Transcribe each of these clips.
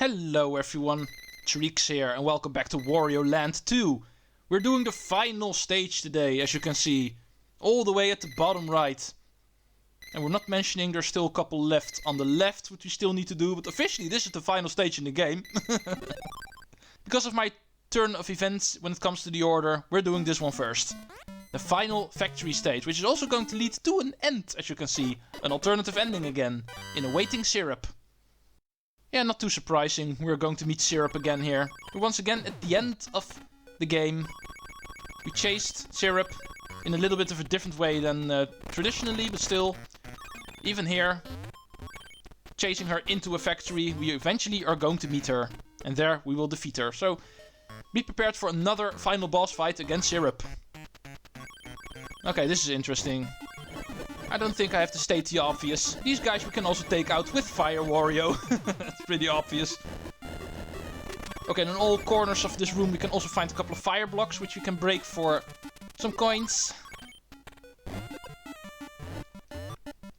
Hello everyone, Treecks here and welcome back to Wario Land 2. We're doing the final stage today, as you can see, all the way at the bottom right. And we're not mentioning there's still a couple left on the left, which we still need to do, but officially this is the final stage in the game. Because of my turn of events when it comes to the order, we're doing this one first. The final factory stage, which is also going to lead to an end, as you can see. An alternative ending again, in awaiting syrup. Yeah, not too surprising, we're going to meet Syrup again here. We're once again at the end of the game. We chased Syrup in a little bit of a different way than traditionally, but still, even here, chasing her into a factory, we eventually are going to meet her. And there we will defeat her. So, be prepared for another final boss fight against Syrup. Okay, this is interesting. I don't think I have to state the obvious. These guys we can also take out with Fire Wario. It's pretty obvious. Okay, in all corners of this room we can also find a couple of fire blocks, which we can break for some coins.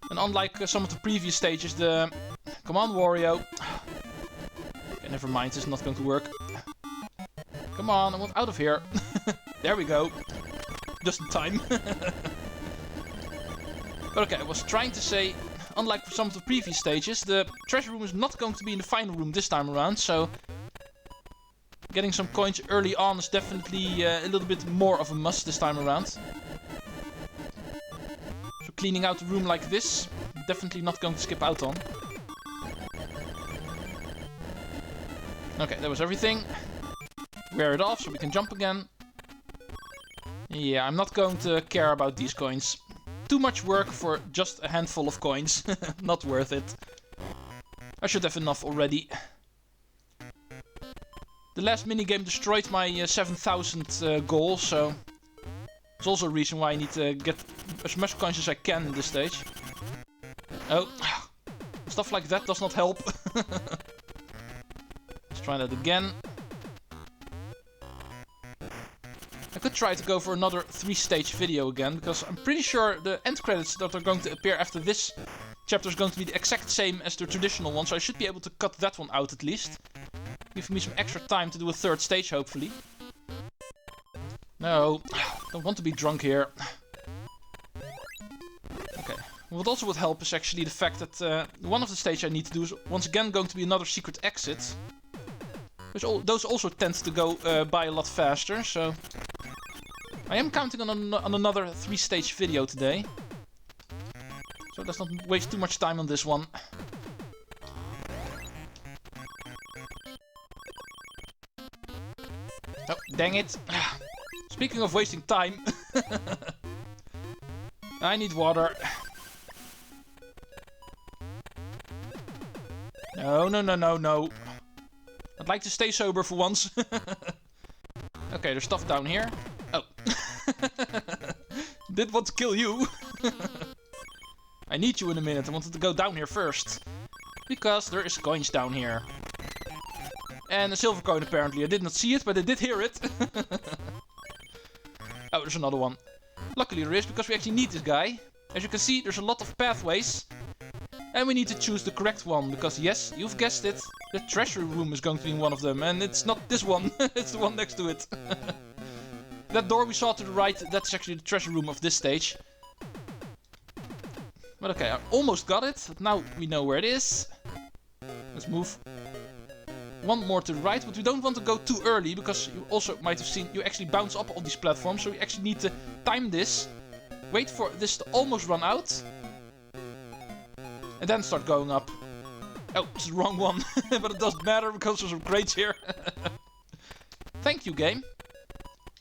And unlike some of the previous stages, the... Come on, Wario. Okay, never mind, this is not going to work. Come on, I want out of here. There we go. Just in time. But okay, I was trying to say, unlike some of the previous stages, the treasure room is not going to be in the final room this time around, so getting some coins early on is definitely a little bit more of a must this time around. So cleaning out the room like this, definitely not going to skip out on. Okay, that was everything. Wear it off so we can jump again. Yeah, I'm not going to care about these coins. Too much work for just a handful of coins. Not worth it. I should have enough already. The last minigame destroyed my 7,000 goal, so it's also a reason why I need to get as much coins as I can in this stage. Oh, stuff like that does not help. Let's try that again. I could try to go for another 3-stage video again, because I'm pretty sure the end credits that are going to appear after this chapter is going to be the exact same as the traditional one, so I should be able to cut that one out at least. Give me some extra time to do a 3rd stage, hopefully. No, don't want to be drunk here. Okay, what also would help is actually the fact that one of the stages I need to do is once again going to be another secret exit. Those also tend to go by a lot faster, so... I am counting on another 3-stage video today. So let's not waste too much time on this one. Oh, dang it. Speaking of wasting time. I need water. No, no, no, no, no. I'd like to stay sober for once. Okay, there's stuff down here. Oh. Did want to kill you. I need you in a minute. I wanted to go down here first. Because there is coins down here. And a silver coin apparently. I did not see it, but I did hear it. Oh, there's another one. Luckily there is, because we actually need this guy. As you can see, there's a lot of pathways. And we need to choose the correct one, because yes, you've guessed it, the treasure room is going to be in one of them, and it's not this one, it's the one next to it. That door we saw to the right, that's actually the treasure room of this stage. But okay, I almost got it, now we know where it is. Let's move. One more to the right, but we don't want to go too early, because you also might have seen, you actually bounce up on these platforms, so we actually need to time this. Wait for this to almost run out. And then start going up. Oh, it's the wrong one. But it doesn't matter because there's some crates here. Thank you, game.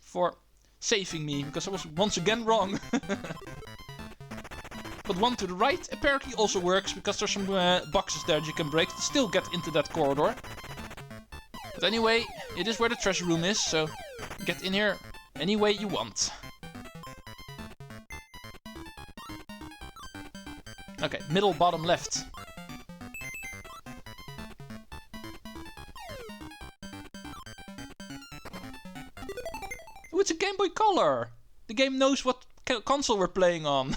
For saving me, because I was once again wrong. But one to the right apparently also works, because there's some boxes there that you can break to still get into that corridor. But anyway, it is where the treasure room is, so get in here any way you want. Okay, middle, bottom, left. Oh, it's a Game Boy Color! The game knows what console we're playing on.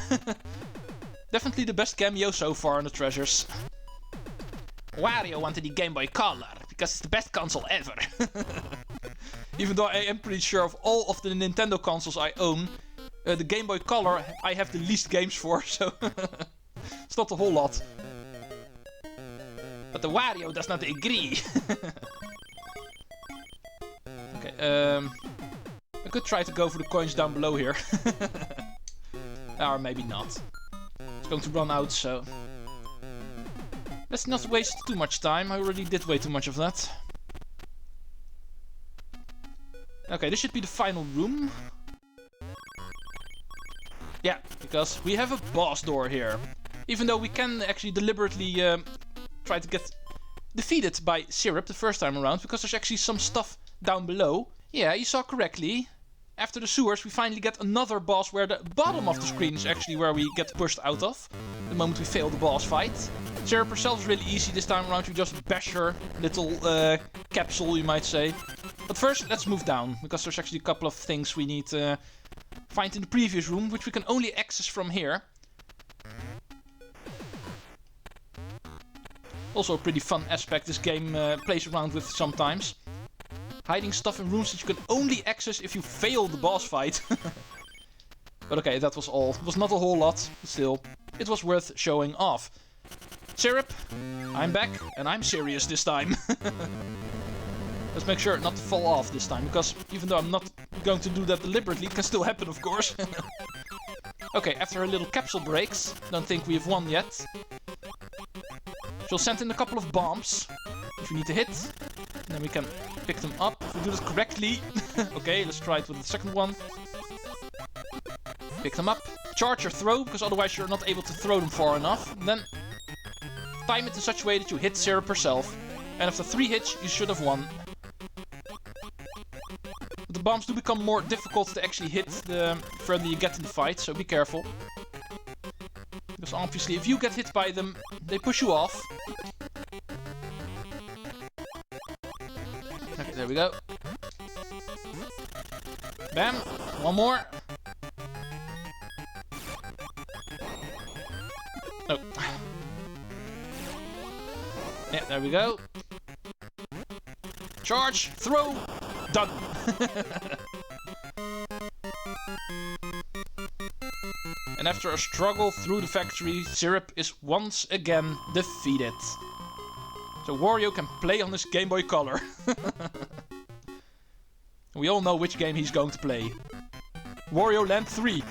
Definitely the best cameo so far in the treasures. Wario wanted the Game Boy Color, because it's the best console ever. Even though I am pretty sure of all of the Nintendo consoles I own, the Game Boy Color I have the least games for, so it's not a whole lot. But the Wario does not agree. Okay, I could try to go for the coins down below here. Or maybe not. It's going to run out, so let's not waste too much time. I already did way too much of that. Okay, this should be the final room. Yeah, because we have a boss door here. Even though we can actually deliberately try to get defeated by Syrup the first time around, because there's actually some stuff down below. Yeah, you saw correctly. After the sewers, we finally get another boss where the bottom of the screen is actually where we get pushed out of. The moment we fail the boss fight. Syrup herself is really easy this time around. You just bash her little capsule, you might say. But first, let's move down, because there's actually a couple of things we need to find in the previous room, which we can only access from here. Also a pretty fun aspect this game plays around with sometimes. Hiding stuff in rooms that you can only access if you fail the boss fight. But okay, that was all. It was not a whole lot, but still, it was worth showing off. Syrup, I'm back, and I'm serious this time. Let's make sure not to fall off this time, because even though I'm not going to do that deliberately, it can still happen, of course. Okay, after her little capsule breaks, don't think we've won yet. She'll send in a couple of bombs, which we need to hit. And then we can pick them up if we do this correctly. Okay, let's try it with the second one. Pick them up. Charge or throw, because otherwise you're not able to throw them far enough. And then time it in such a way that you hit Syrup herself. And after 3 hits, you should have won. But the bombs do become more difficult to actually hit the further you get in the fight, so be careful. Because obviously if you get hit by them, they push you off. Okay, there we go. Bam! One more. Oh. Yeah, there we go. Charge! Throw! Done! And after a struggle through the factory, Syrup is once again defeated. So Wario can play on his Game Boy Color. We all know which game he's going to play. Wario Land 3.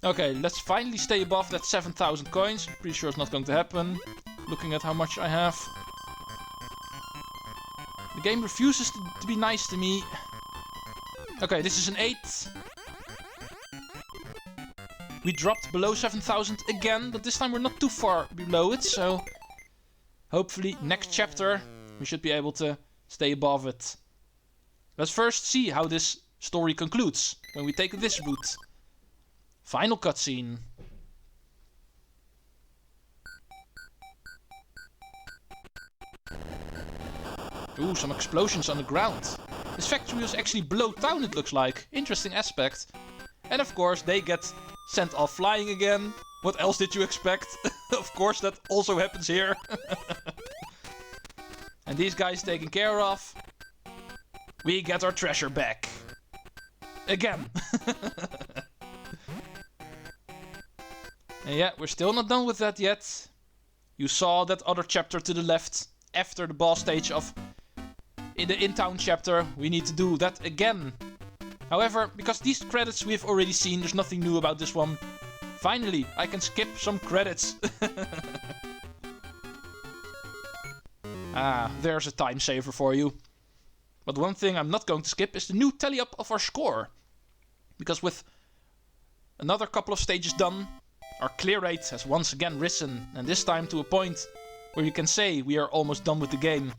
Okay, let's finally stay above that 7,000 coins. Pretty sure it's not going to happen. Looking at how much I have. The game refuses to be nice to me. Okay, this is an 8. We dropped below 7,000 again, but this time we're not too far below it, so hopefully next chapter we should be able to stay above it. Let's first see how this story concludes when we take this route. Final cutscene. Ooh, some explosions on the ground. This factory was actually below town, it looks like. Interesting aspect. And of course they get sent off flying again. What else did you expect? Of course that also happens here. And these guys taken care of. We get our treasure back. Again. And yeah, we're still not done with that yet. You saw that other chapter to the left. After the boss stage of in the in-town chapter, we need to do that again. However, because these credits we've already seen, there's nothing new about this one. Finally, I can skip some credits. Ah, there's a time saver for you. But one thing I'm not going to skip is the new tally up of our score. Because with another couple of stages done, our clear rate has once again risen. And this time to a point where you can say we are almost done with the game.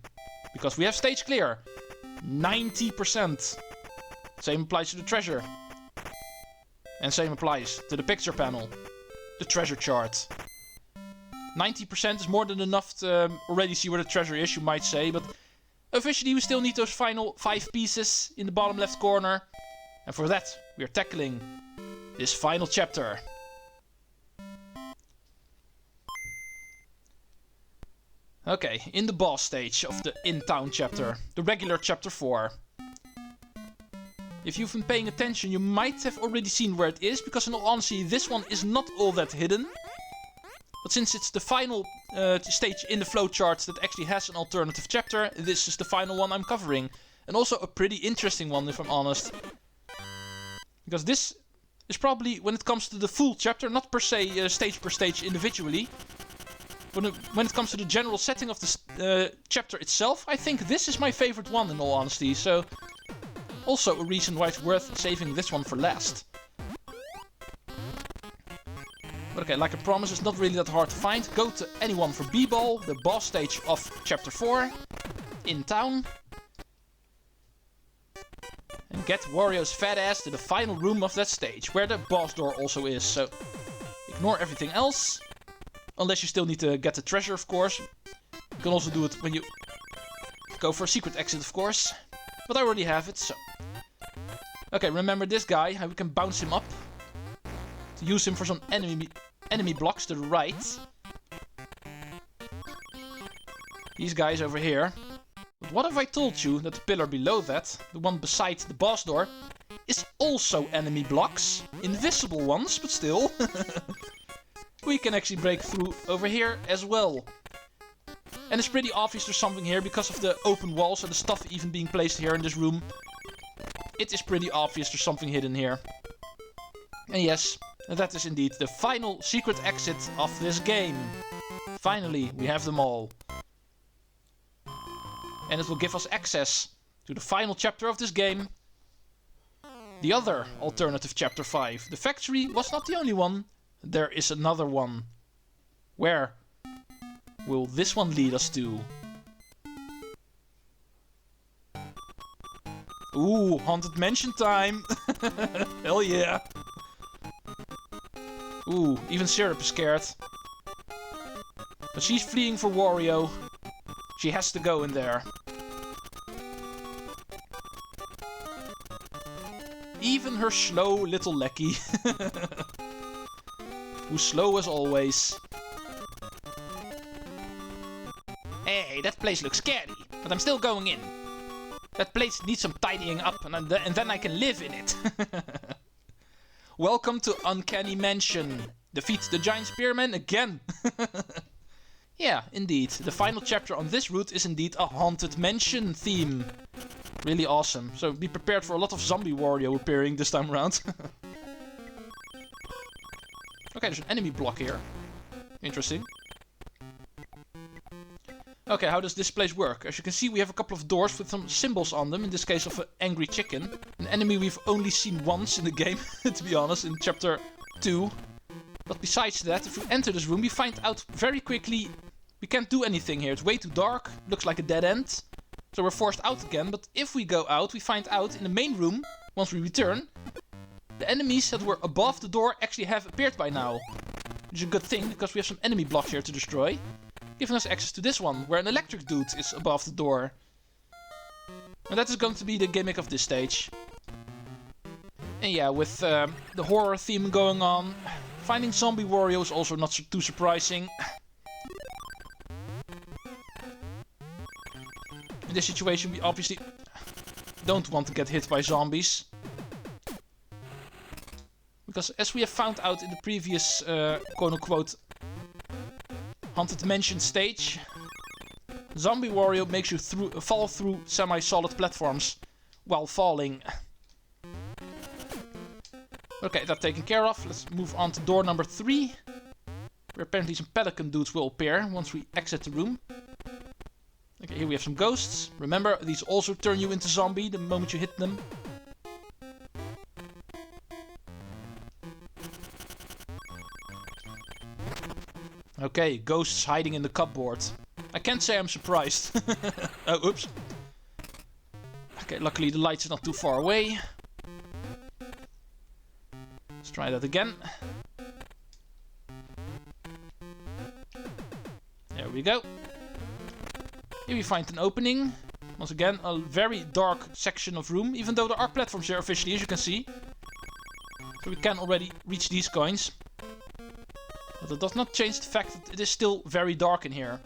Because we have stage clear. 90%. Same applies to the treasure. And same applies to the picture panel. The treasure chart. 90% is more than enough to already see where the treasure is, you might say. But officially we still need those final 5 pieces in the bottom left corner. And for that we are tackling this final chapter. Okay, in the boss stage of the In Town chapter, the regular chapter 4. If you've been paying attention, you might have already seen where it is, because in all honesty, this one is not all that hidden. But since it's the final stage in the flowchart that actually has an alternative chapter, this is the final one I'm covering. And also a pretty interesting one, if I'm honest. Because this is probably, when it comes to the full chapter, not per se stage per stage individually, but when it comes to the general setting of the chapter itself, I think this is my favorite one, in all honesty. So, also a reason why it's worth saving this one for last. But okay, like I promised, it's not really that hard to find. Go to anyone for B-Ball, the boss stage of chapter 4, In Town. And get Wario's fat ass to the final room of that stage, where the boss door also is. So, ignore everything else. Unless you still need to get the treasure, of course. You can also do it when you go for a secret exit, of course. But I already have it, so... Okay, remember this guy, how we can bounce him up. To use him for some enemy blocks to the right. These guys over here. But what if I told you that the pillar below that, the one beside the boss door, is also enemy blocks? Invisible ones, but still. We can actually break through over here as well. And it's pretty obvious there's something here because of the open walls and the stuff even being placed here in this room. It is pretty obvious there's something hidden here. And yes, that is indeed the final secret exit of this game. Finally, we have them all. And it will give us access to the final chapter of this game. The other alternative chapter 5. The factory was not the only one. There is another one. Where will this one lead us to? Ooh, Haunted Mansion time! Hell yeah! Ooh, even Syrup is scared. But she's fleeing for Wario. She has to go in there. Even her slow little lackey. Who's slow as always. Hey, that place looks scary, but I'm still going in. That place needs some tidying up, and then I can live in it. Welcome to Uncanny Mansion. Defeat the giant spearman again. Yeah, indeed. The final chapter on this route is indeed a Haunted Mansion theme. Really awesome. So be prepared for a lot of zombie Wario appearing this time around. Okay, there's an enemy block here. Interesting. Okay, how does this place work? As you can see, we have a couple of doors with some symbols on them. In this case of an angry chicken. An enemy we've only seen once in the game, to be honest, in chapter 2. But besides that, if we enter this room, we find out very quickly we can't do anything here. It's way too dark. Looks like a dead end. So we're forced out again. But if we go out, we find out in the main room, once we return, the enemies that were above the door actually have appeared by now. Which is a good thing, because we have some enemy blocks here to destroy. Giving us access to this one, where an electric dude is above the door. And that is going to be the gimmick of this stage. And yeah, with the horror theme going on, finding zombie Wario is also not too surprising. In this situation, we obviously don't want to get hit by zombies. Because as we have found out in the previous, quote-unquote, Haunted Mansion stage, Zombie Wario makes you fall through semi-solid platforms while falling. Okay, that taken care of. Let's move on to door number 3. Where apparently some pelican dudes will appear once we exit the room. Okay, here we have some ghosts. Remember, these also turn you into zombie the moment you hit them. Okay, ghosts hiding in the cupboard. I can't say I'm surprised. Oh, oops. Okay, luckily the lights are not too far away. Let's try that again. There we go. Here we find an opening. Once again, a very dark section of room, even though there are platforms here officially, as you can see. So we can already reach these coins. But it does not change the fact that it is still very dark in here.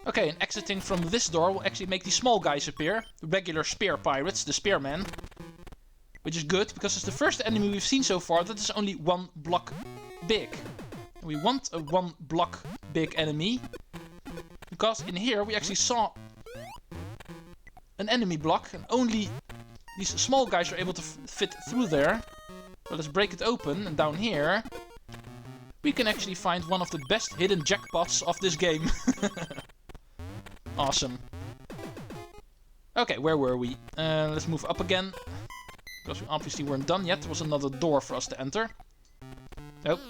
Okay, and exiting from this door will actually make these small guys appear. The regular spear pirates, the spearmen. Which is good, because it's the first enemy we've seen so far that is only 1 block big. And we want a 1 block big enemy. Because in here we actually saw an enemy block, and only these small guys are able to fit through there. So let's break it open, and down here we can actually find one of the best hidden jackpots of this game. Awesome. Okay, where were we? Let's move up again. Because we obviously weren't done yet. There was another door for us to enter. Oh.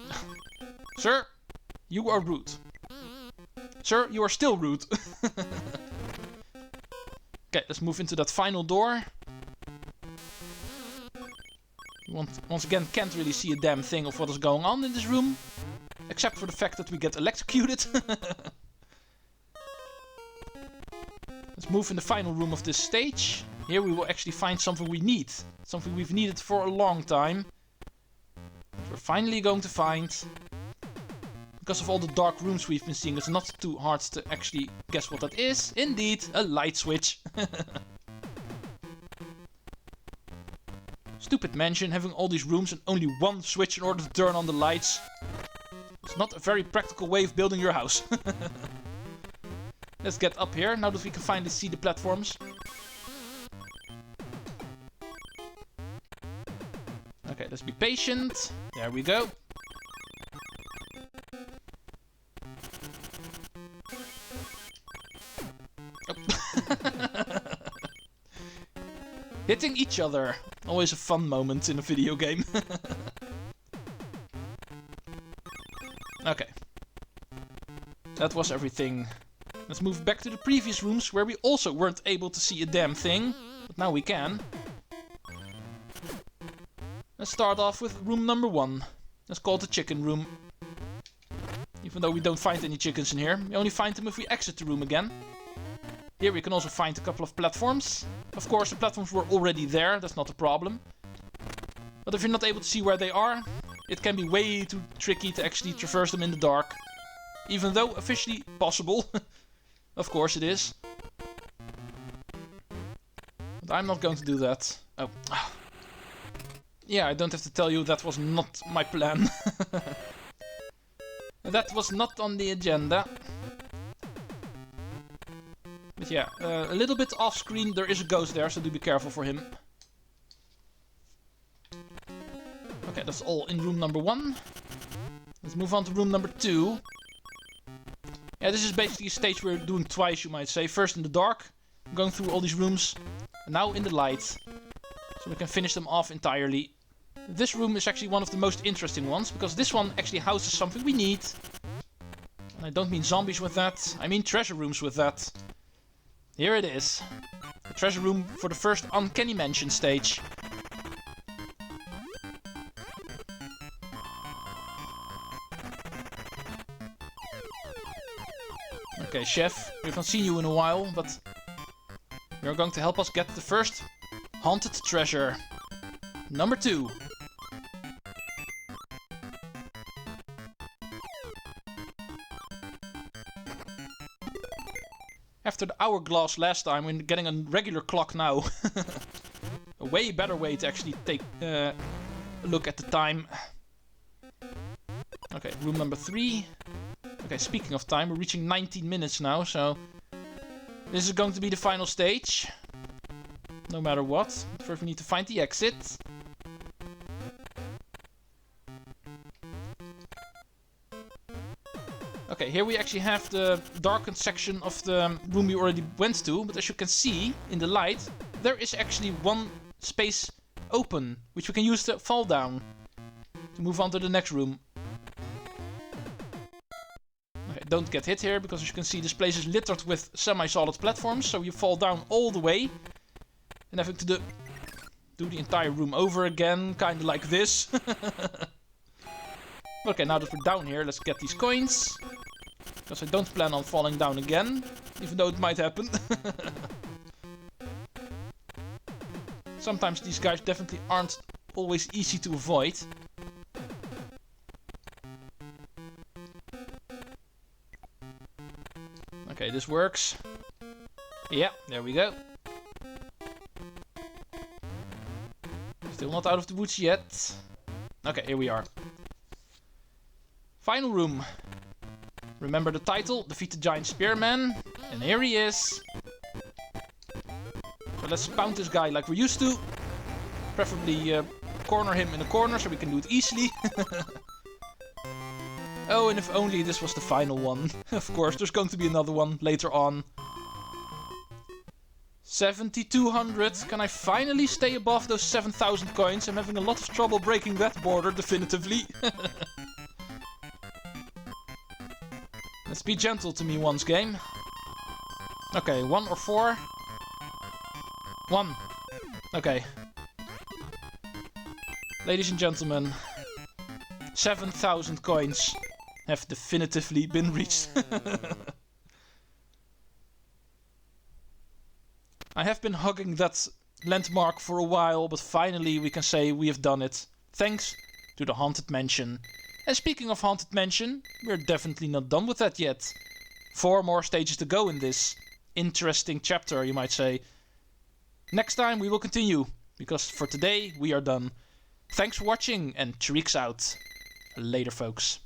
Sir, you are rude. Sir, you are still rude. Okay, let's move into that final door. Once again, can't really see a damn thing of what is going on in this room. Except for the fact that we get electrocuted. Let's move in the final room of this stage. Here we will actually find something we need. Something we've needed for a long time. We're finally going to find. Because of all the dark rooms we've been seeing, it's not too hard to actually guess what that is. Indeed, a light switch. Stupid mansion, having all these rooms and only 1 switch in order to turn on the lights. It's not a very practical way of building your house. Let's get up here, now that we can finally see the platforms. Okay, let's be patient. There we go. Oh. Hitting each other. Always a fun moment in a video game. Okay. That was everything. Let's move back to the previous rooms where we also weren't able to see a damn thing. But now we can. Let's start off with room number 1. Let's call it the chicken room. Even though we don't find any chickens in here. We only find them if we exit the room again. Here we can also find a couple of platforms. Of course, the platforms were already there. That's not a problem. But if you're not able to see where they are, it can be way too tricky to actually traverse them in the dark. Even though officially possible. Of course it is. But I'm not going to do that. Oh. Yeah, I don't have to tell you that was not my plan. That was not on the agenda. But yeah, a little bit off screen there is a ghost there, so do be careful for him. Okay, that's all in room number 1. Let's move on to room number 2. Yeah, this is basically a stage we're doing twice, you might say. First in the dark, going through all these rooms, and now in the light. So we can finish them off entirely. This room is actually one of the most interesting ones, because this one actually houses something we need. And I don't mean zombies with that, I mean treasure rooms with that. Here it is. The treasure room for the first Uncanny Mansion stage. Okay, chef, we haven't seen you in a while, but you're going to help us get the first haunted treasure. Number 2. After the hourglass last time, we're getting a regular clock now. A way better way to actually take a look at the time. Okay, room number 3. Okay, speaking of time, we're reaching 19 minutes now, so this is going to be the final stage. No matter what. First we need to find the exit. Okay, here we actually have the darkened section of the room we already went to, but as you can see in the light, there is actually one space open, which we can use to fall down to move on to the next room. Okay, don't get hit here, because as you can see this place is littered with semi-solid platforms, so you fall down all the way and having to do the entire room over again, kinda like this. Okay, now that we're down here, let's get these coins. Because I don't plan on falling down again, even though it might happen. Sometimes these guys definitely aren't always easy to avoid. Okay, Okay, this works. Yeah, there we go. Still not out of the woods yet. Okay, here we are. Final room. Remember the title, Defeat the Giant Spearman. And here he is. So let's pound this guy like we're used to. Preferably corner him in a corner so we can do it easily. Oh, and if only this was the final one. Of course, there's going to be another one later on. 7,200. Can I finally stay above those 7,000 coins? I'm having a lot of trouble breaking that border, definitively. Let's be gentle to me once, game. Okay, 1 or 4? 1. Okay. Ladies and gentlemen, 7,000 coins have definitively been reached. I have been hugging that landmark for a while, but finally we can say we have done it. Thanks to the Haunted Mansion. And speaking of Haunted Mansion, we're definitely not done with that yet. 4 more stages to go in this interesting chapter, you might say. Next time we will continue, because for today we are done. Thanks for watching, and Treecks out. Later, folks.